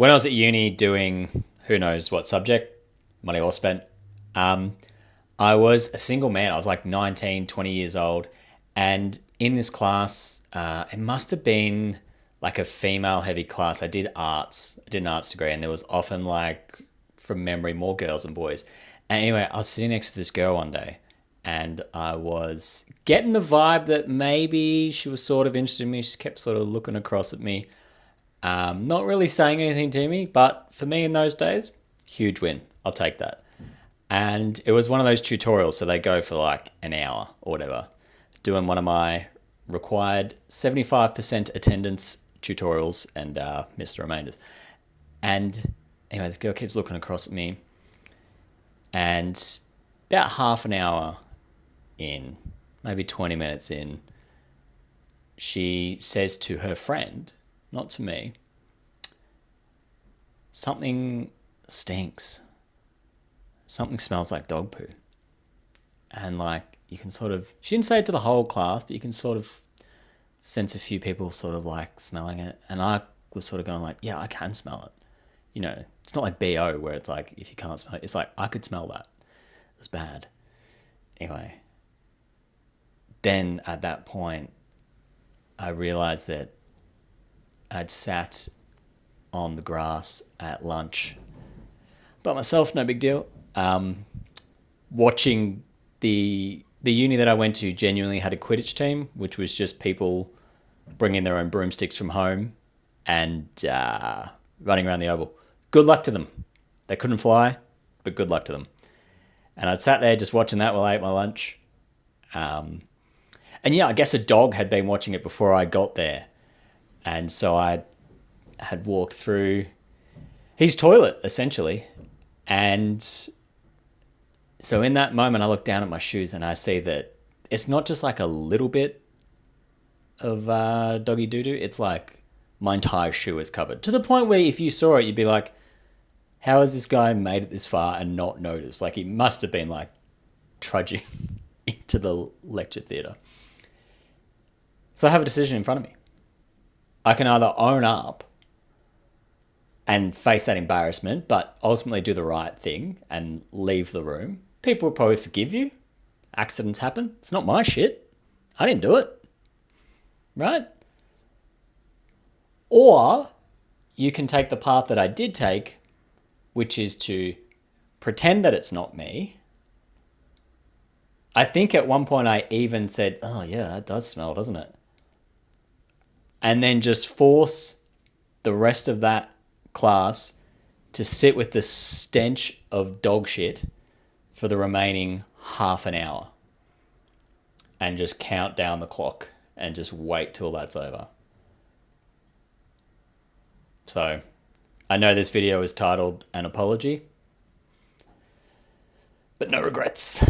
when I was at uni doing who knows what subject, money well spent, um, I was a single man. I was like 19, 20 years old. And in this class, it must have been like a female heavy class. I did arts. I did an arts degree, and there was often like, from memory, more girls than boys. And anyway, I was sitting next to this girl one day, and I was getting the vibe that maybe she was sort of interested in me. She kept sort of looking across at me, not really saying anything to me, but for me in those days, huge win. I'll take that. And it was one of those tutorials, so they go for like an hour or whatever, doing one of my required 75% attendance tutorials and missed the remainders. And anyway, this girl keeps looking across at me, and about half an hour in, maybe 20 minutes in, she says to her friend, not to me, something stinks. Something smells like dog poo. And like, you can sort of, she didn't say it to the whole class, but you can sort of sense a few people sort of like smelling it. And I was sort of going like, yeah, I can smell it. You know, it's not like BO where it's like, if you can't smell it, it's like, I could smell that. It was bad. Anyway, then at that point, I realized that I'd sat on the grass at lunch by myself, no big deal. Watching the uni that I went to genuinely had a Quidditch team, which was just people bringing their own broomsticks from home and running around the oval. Good luck to them. They couldn't fly, but good luck to them. And I'd sat there just watching that while I ate my lunch. And yeah, I guess a dog had been watching it before I got there. And so I had walked through his toilet, essentially. And so in that moment, I look down at my shoes and I see that it's not just like a little bit of doggy doo-doo. It's like my entire shoe is covered. To the point where if you saw it, you'd be like, how has this guy made it this far and not noticed? Like, he must have been like trudging into the lecture theatre. So I have a decision in front of me. I can either own up and face that embarrassment, but ultimately do the right thing and leave the room. People will probably forgive you. Accidents happen. It's not my shit. I didn't do it. Right? Or you can take the path that I did take, which is to pretend that it's not me. I think at one point I even said, oh yeah, that does smell, doesn't it? And then just force the rest of that class to sit with the stench of dog shit for the remaining half an hour and just count down the clock and just wait till that's over. So I know this video is titled An Apology, but no regrets.